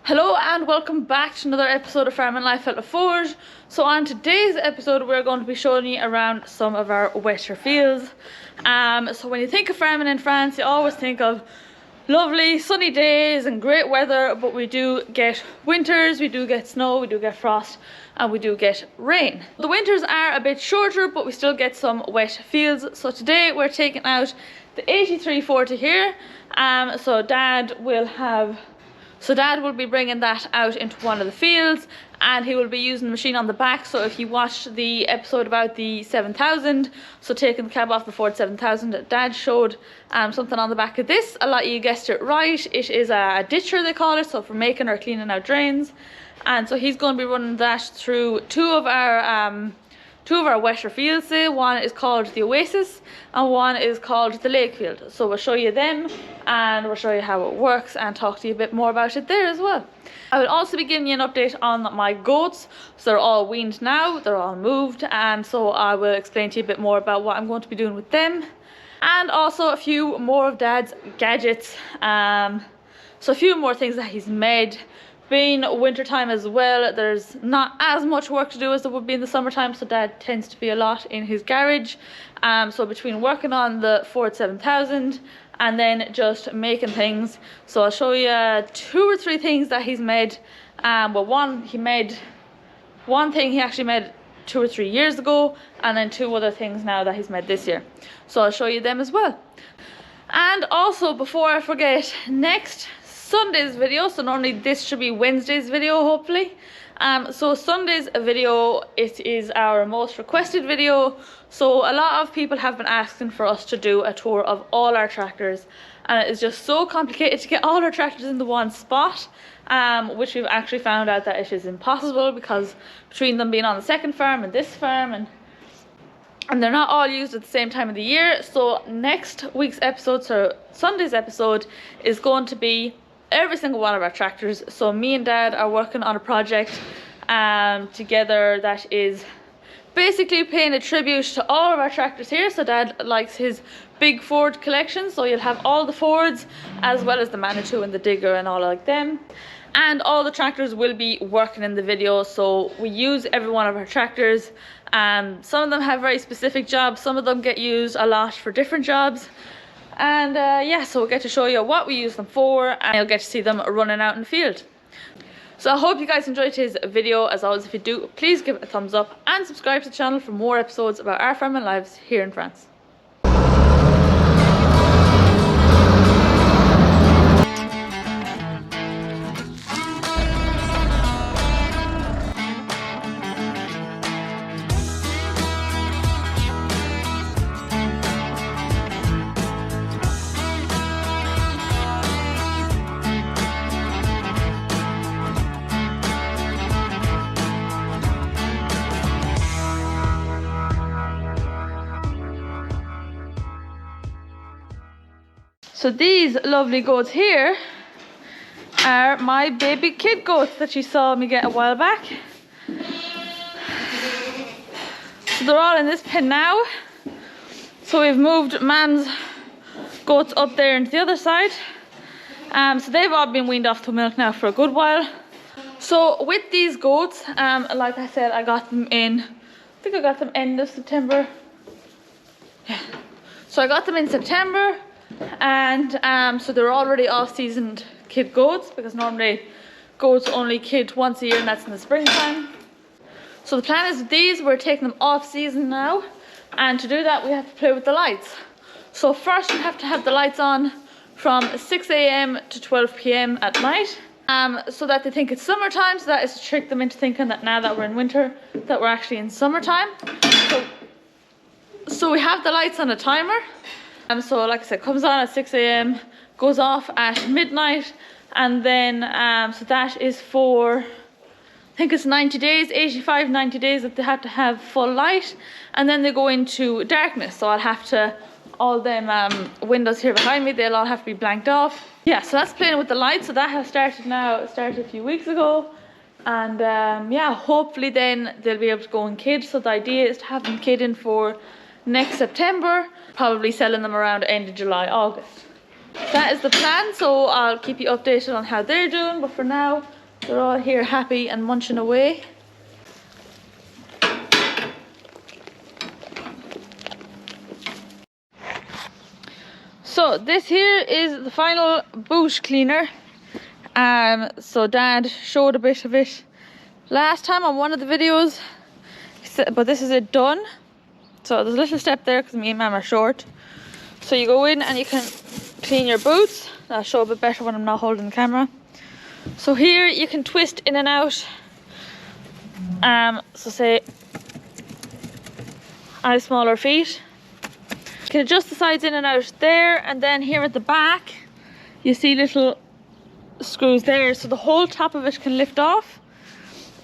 Hello and welcome back to another episode of Farming Life at La Forge. So on today's episode we're going to be showing you around some of our wetter fields. So when you think of farming in France, you always think of lovely sunny days and great weather, but we do get winters, we do get snow, we do get frost, and we do get rain. The winters are a bit shorter, but we still get some wet fields. So today we're taking out the 8340 here. So Dad will be bringing that out into one of the fields, and he will be using the machine on the back. So if you watched the episode about the 7000, so taking the cab off the Ford 7000, Dad showed something on the back of this. A lot of you guessed it right. It is a ditcher, they call it, so for making or cleaning out drains. And so he's going to be running that through two of our wetter fields. One is called the Oasis and one is called the Lake Field. So we'll show you them and we'll show you how it works and talk to you a bit more about it there as well. I will also be giving you an update on my goats. So they're all weaned now, they're all moved, and so I will explain to you a bit more about what I'm going to be doing with them. And also a few more of Dad's gadgets. So a few more things that he's made. Being winter time as well, there's not as much work to do as there would be in the summertime, so Dad tends to be a lot in his garage. So between working on the Ford 7000 and then just making things, so I'll show you 2 or 3 things that he's made. Well, one thing he actually made 2 or 3 years ago, and then 2 other things now that he's made this year. So I'll show you them as well. And also, before I forget, next Sunday's video, so normally this should be Wednesday's video, hopefully. So Sunday's video, it is our most requested video. So a lot of people have been asking for us to do a tour of all our tractors, and it is just so complicated to get all our tractors in the one spot, which we've actually found out that it is impossible, because between them being on the second farm and this farm, and they're not all used at the same time of the year. So next week's episode, so Sunday's episode, is going to be every single one of our tractors. So me and Dad are working on a project together that is basically paying a tribute to all of our tractors here. So Dad likes his big Ford collection, so you'll have all the Fords as well as the Manitou and the Digger and all like them. And all the tractors will be working in the video, so we use every one of our tractors. Some of them have very specific jobs, some of them get used a lot for different jobs. And yeah, so we'll get to show you what we use them for, and you'll get to see them running out in the field. So I hope you guys enjoyed today's video. As always, if you do, please give it a thumbs up and subscribe to the channel for more episodes about our farming lives here in France. So these lovely goats here are my baby kid goats that you saw me get a while back. So they're all in this pen now. So we've moved Mam's goats up there into the other side. So they've all been weaned off to milk now for a good while. So with these goats, like I said, I got them in, I think I got them end of September. Yeah. So I got them in September. And so they're already off-seasoned kid goats, because normally goats only kid once a year, and that's in the springtime. So the plan is with these, we're taking them off-season now, and to do that we have to play with the lights. So first you have to have the lights on from 6 AM to 12 PM at night, so that they think it's summertime. So that is to trick them into thinking that now that we're in winter, that we're actually in summertime. So we have the lights on a timer. So like I said, comes on at 6 AM, goes off at midnight, and then so that is for, I think it's 90 days, 85, 90 days that they have to have full light, and then they go into darkness. So I'll have to, all them windows here behind me, they'll all have to be blanked off. Yeah, so that's playing with the lights. So that has started now, it started a few weeks ago, and yeah, hopefully then they'll be able to go and kid. So the idea is to have them kidding for next September, probably selling them around end of July, August. That is the plan, so I'll keep you updated on how they're doing, but for now They're all here happy and munching away. So this here is the final boot cleaner. So Dad showed a bit of it last time on one of the videos, but this is it done. So there's a little step there because me and Mum are short. So you go in and you can clean your boots. I'll show a bit better when I'm not holding the camera. So here you can twist in and out. So say I have smaller feet. You can adjust the sides in and out there, and then here at the back you see little screws there, so the whole top of it can lift off,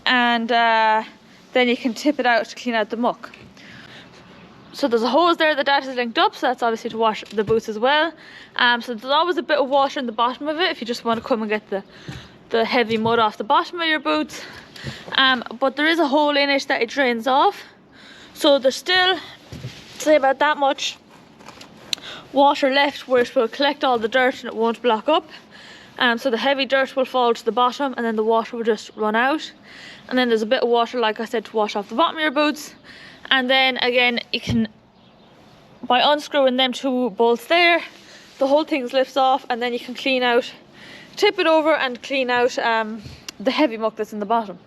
and then you can tip it out to clean out the muck. So there's a hose there that Dad has linked up, so that's obviously to wash the boots as well. So there's always a bit of water in the bottom of it if you just want to come and get the heavy mud off the bottom of your boots. But there is a hole in it that it drains off, so there's still, say, about that much water left where it will collect all the dirt and it won't block up. So the heavy dirt will fall to the bottom and then the water will just run out. And then there's a bit of water, like I said, to wash off the bottom of your boots. And then again, you can, by unscrewing them two bolts there, the whole thing lifts off, and then you can clean out, tip it over and clean out the heavy muck that's in the bottom.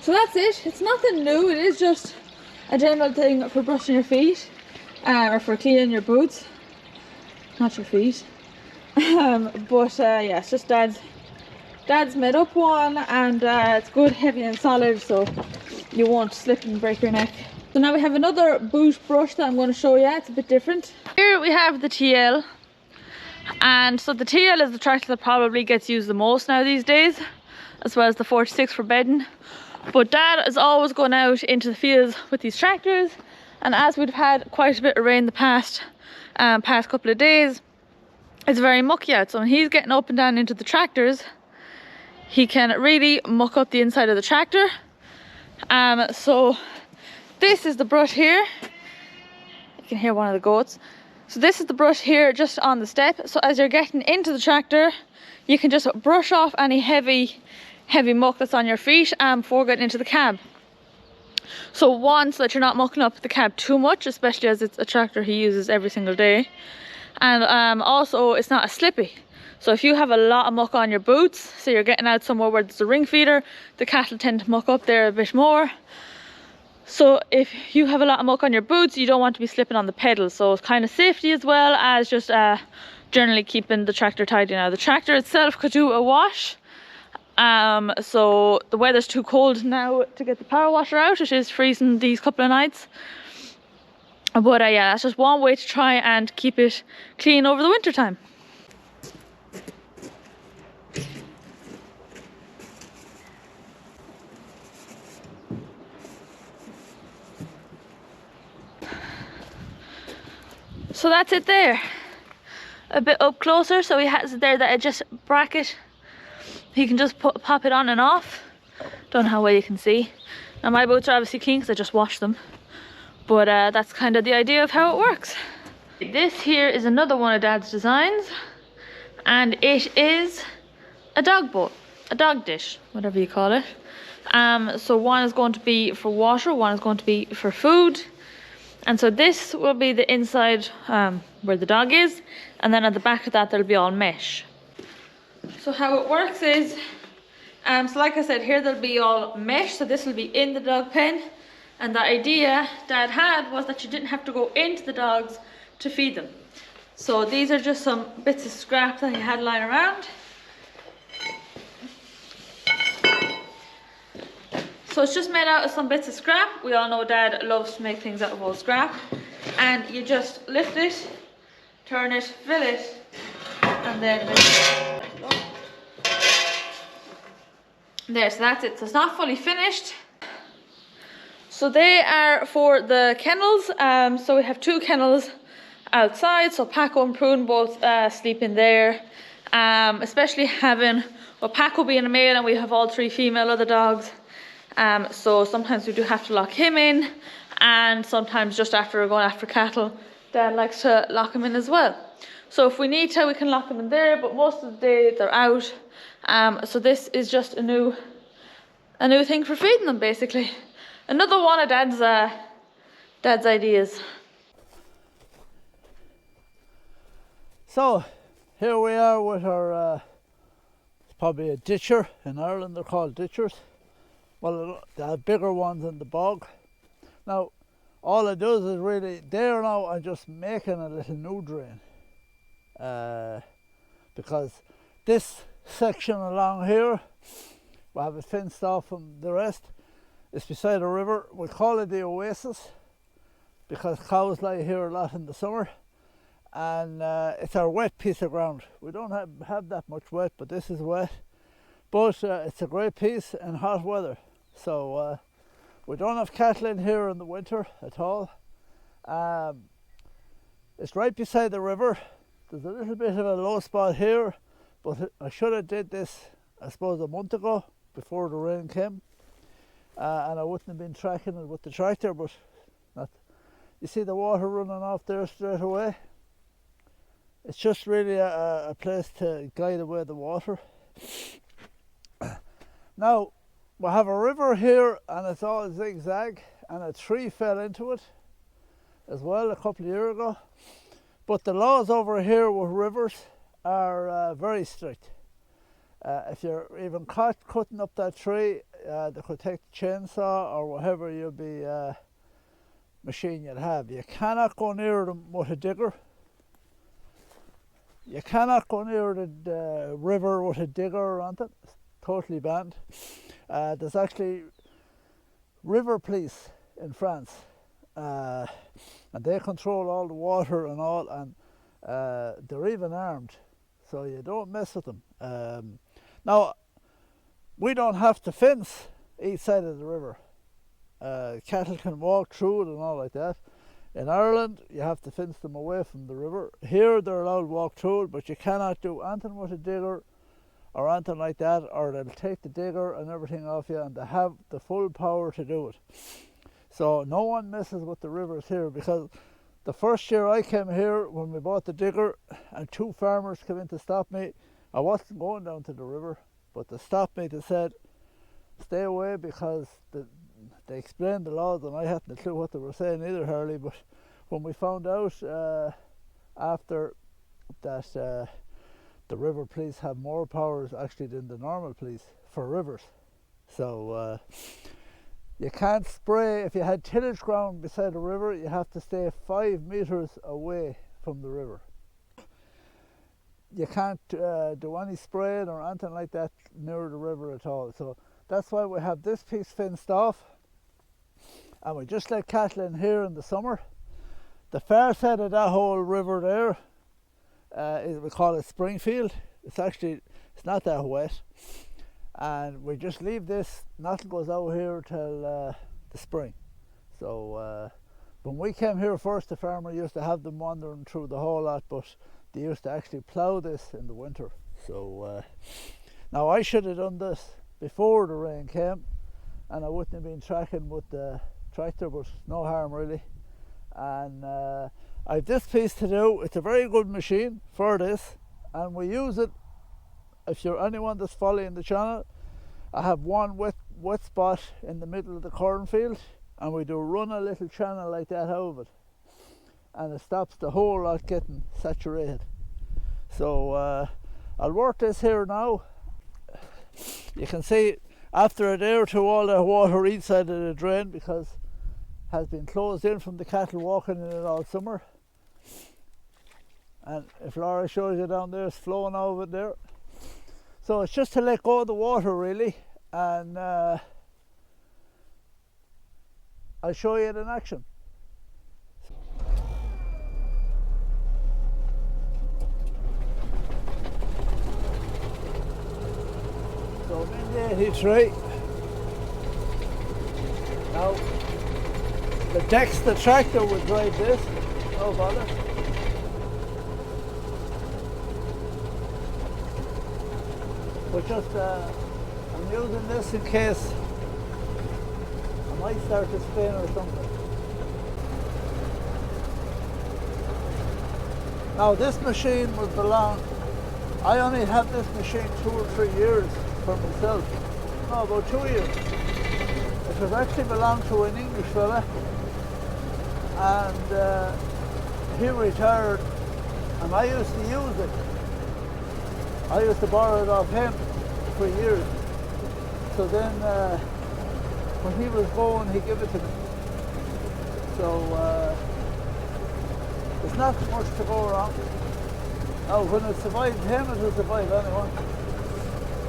So that's it. It's nothing new. It is just a general thing for brushing your feet, or for cleaning your boots, not your feet. Yeah, it's just Dad's made up one, and it's good, heavy and solid, so you won't slip and break your neck. So now we have another boot brush that I'm going to show you. It's a bit different. Here we have the TL, and so the TL is the tractor that probably gets used the most now these days, as well as the 46 for bedding. But Dad is always going out into the fields with these tractors, and as we've had quite a bit of rain the past couple of days, it's very mucky out. So when he's getting up and down into the tractors, he can really muck up the inside of the tractor. So this is the brush here. You can hear one of the goats. So this is the brush here just on the step. So as you're getting into the tractor, you can just brush off any heavy muck that's on your feet before getting into the cab. So one, so that you're not mucking up the cab too much, especially as it's a tractor he uses every single day. And also it's not as slippy. So if you have a lot of muck on your boots, so you're getting out somewhere where there's a ring feeder, the cattle tend to muck up there a bit more. So if you have a lot of muck on your boots, you don't want to be slipping on the pedals. So it's kind of safety as well as just generally keeping the tractor tidy. Now the tractor itself could do a wash. So the weather's too cold now to get the power washer out. It is freezing these couple of nights. But yeah, that's just one way to try and keep it clean over the winter time. So that's it there. A bit up closer, so he has it there that adjust bracket. He can just pop it on and off. Don't know how well you can see. Now my boots are obviously clean because I just washed them. But that's kind of the idea of how it works. This here is another one of Dad's designs. And it is a dog bowl. A dog dish, whatever you call it. So one is going to be for water, one is going to be for food. And so this will be the inside where the dog is. And then at the back of that there'll be all mesh. So how it works is, so like I said, here there'll be all mesh, so this will be in the dog pen. And the idea Dad had was that you didn't have to go into the dogs to feed them. So these are just some bits of scrap that he had lying around. So it's just made out of some bits of scrap. We all know Dad loves to make things out of old scrap. And you just lift it, turn it, fill it, and then there, so that's it. So it's not fully finished. So they are for the kennels. So we have 2 kennels outside, so Paco and Prune both sleep in there. Especially having, well, Paco being a male and we have all 3 female other dogs. So sometimes we do have to lock him in, and sometimes just after we're going after cattle, Dad likes to lock him in as well. So if we need to, we can lock them in there, but most of the day they're out. So this is just a new thing for feeding them, basically. Another one of Dad's ideas. So here we are with our, it's probably a ditcher. In Ireland they're called ditchers. Well, they have bigger ones in the bog. Now, all it does is really, there now I'm just making a little new drain. Because this section along here, we have it fenced off from the rest. It's beside a river. We call it the oasis because cows lie here a lot in the summer. And it's our wet piece of ground. We don't have that much wet, but this is wet. But it's a great piece in hot weather. So we don't have cattle in here in the winter at all. It's right beside the river. There's a little bit of a low spot here, but I should have did this, I suppose, a month ago before the rain came. And I wouldn't have been tracking it with the tractor, but not. You see the water running off there straight away? It's just really a place to guide away the water. Now, we have a river here and it's all zigzag, and a tree fell into it as well a couple of years ago. But the laws over here with rivers are very strict. If you're even caught cutting up that tree, they could take the chainsaw or whatever machine you'd have. You cannot go near them with a digger. You cannot go near the river with a digger around it. It's totally banned. There's actually river police in France, and they control all the water and all, and they're even armed, so you don't mess with them. Now, we don't have to fence each side of the river. Cattle can walk through it and all like that. In Ireland, you have to fence them away from the river. Here, they're allowed to walk through it, but you cannot do anything with a digger or anything like that, or they'll take the digger and everything off you, and they have the full power to do it. So no one messes with the rivers here, because the first year I came here, when we bought the digger, and 2 farmers came in to stop me, I wasn't going down to the river, but they stopped me. They said, stay away, because they explained the laws, and I hadn't a clue what they were saying either, Harley. But when we found out after that the river police have more powers actually than the normal police for rivers. So you can't spray. If you had tillage ground beside a river, you have to stay 5 meters away from the river. You can't do any spraying or anything like that near the river at all. So that's why we have this piece fenced off, and we just let cattle in here in the summer. The far side of that whole river there we call it Springfield. It's not that wet, and we just leave this. Nothing goes out here till the spring. So when we came here first, the farmer used to have them wandering through the whole lot, but they used to actually plough this in the winter. So now I should have done this before the rain came, and I wouldn't have been tracking with the tractor, but no harm really. And I have this piece to do. It's a very good machine for this, and we use it. If you're anyone that's following the channel, I have one wet spot in the middle of the cornfield, and we do run a little channel like that out of it, and it stops the whole lot getting saturated. So I'll work this here now. You can see after a day or two all the water each side of the drain, because it has been closed in from the cattle walking in it all summer. And if Laura shows you down there, it's flowing over there. So it's just to let go of the water really, and I'll show you it in action. So I'm in the 83. Now The decks, the tractor would drive this, no bother. But just, I'm using this in case I might start to spin or something. Now this machine would belong, I only had this machine 2 or 3 years for myself. No, about 2 years. It was actually belonged to an English fella, and he retired, and I used to use it. I used to borrow it off him for years. So then when he was gone, he gave it to me. So there's not much to go around. Now when it survived him, it will survive anyone.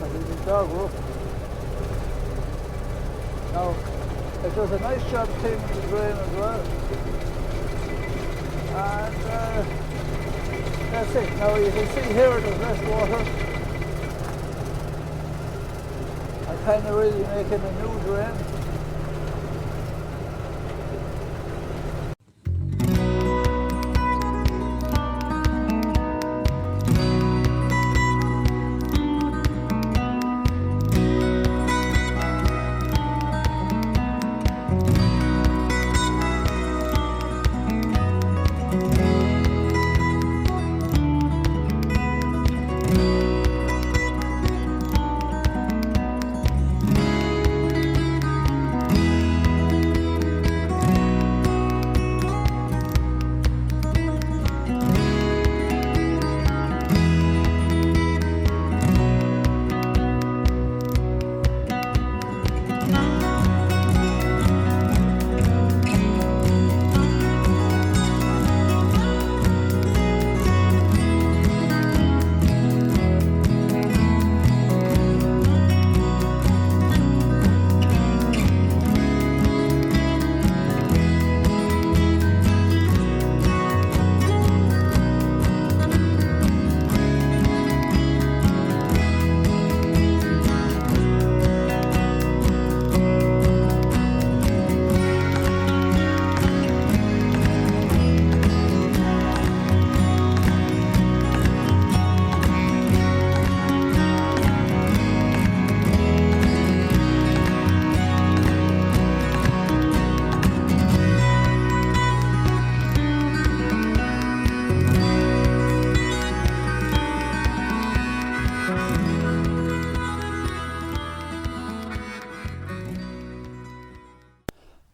And he was dog rough. Now it does a nice job cleaning the drain as well. And that's it. Now you can see here there's less water. I'm kind of really making a new drain.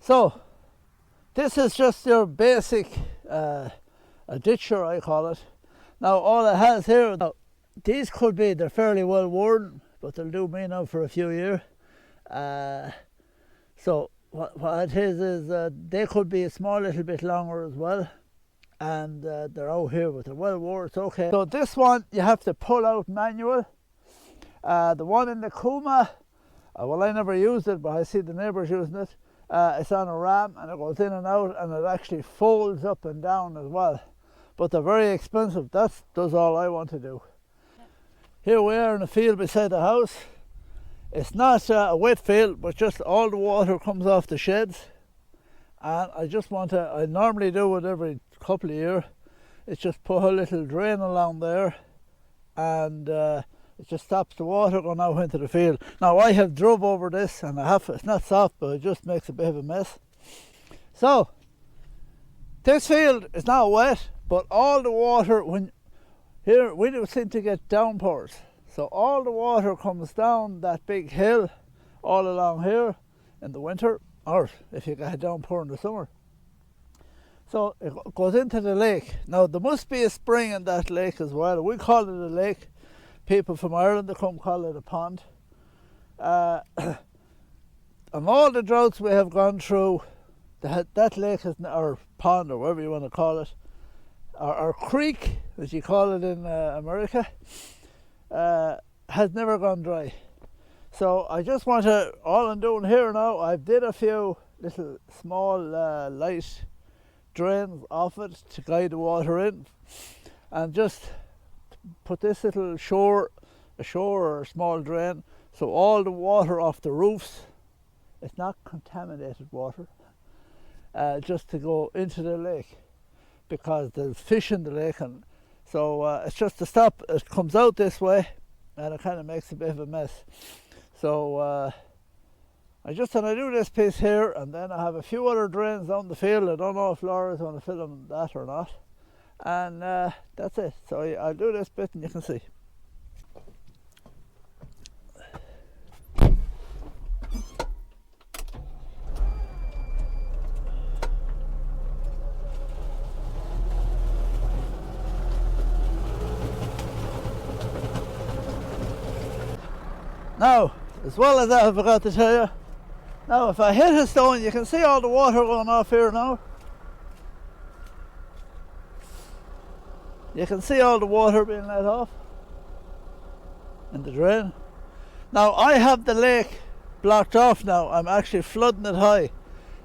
So this is just your basic a ditcher, I call it. Now all it has here, now, these could be, they're fairly well worn, but they'll do me now for a few years. So what it is they could be a small little bit longer as well, and they're out here, but they're well worn, it's okay. So this one you have to pull out manual. The one in the Kuma, well, I never used it, but I see the neighbours using it. It's on a ram and it goes in and out, and it actually folds up and down as well. But they're very expensive. That's all I want to do. Here we are in a field beside the house. It's not a wet field, but just all the water comes off the sheds. And I just want to, I normally do it every couple of years. It's just put a little drain along there, and it just stops the water going out into the field. Now I have drove over this, and it's not soft, but it just makes a bit of a mess. So this field is not wet, but all the water, here we do seem to get downpours. So all the water comes down that big hill all along here in the winter, or if you get a downpour in the summer. So it goes into the lake. Now there must be a spring in that lake as well. We call it a lake. People from Ireland, they come call it a pond. And all the droughts we have gone through, that lake, or pond, or whatever you want to call it, or creek, as you call it in America, has never gone dry. So I just want to, all I'm doing here now, I did a few little small light drains off it to guide the water in, and just put this little shore or a small drain, so all the water off the roofs, it's not contaminated water, just to go into the lake because there's fish in the lake, and so it's just to stop. It comes out this way and it kind of makes a bit of a mess. So I just want to do this piece here, and then I have a few other drains down the field. I don't know if Laura's going to fill them that or not, and that's it. So I'll do this bit and you can see. Now, as well as that, I forgot to tell you, now if I hit a stone, you can see all the water going off here now. You can see all the water being let off in the drain. Now I have the lake blocked off now. I'm actually flooding it high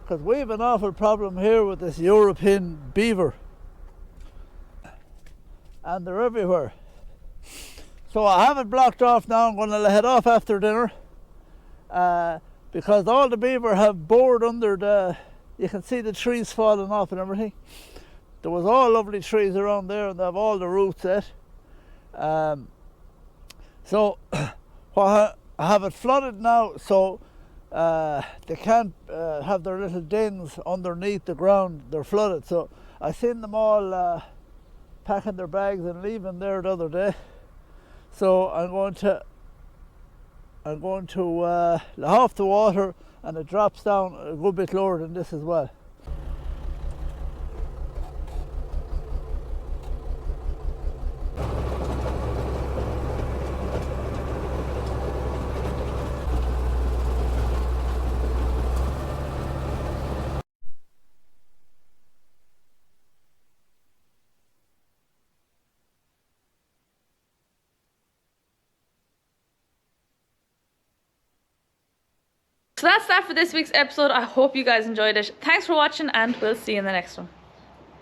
because we have an awful problem here with this European beaver, and they're everywhere. So I have it blocked off now. I'm going to let it off after dinner because all the beaver have bored under the, you can see the trees falling off and everything. There was all lovely trees around there and they have all the roots set. So I have it flooded now, so they can't have their little dens underneath the ground. They're flooded. So I seen them all packing their bags and leaving there the other day. So I'm going to let off the water, and it drops down a good bit lower than this as well. So that's that for this week's episode. I hope you guys enjoyed it. Thanks for watching, and we'll see you in the next one.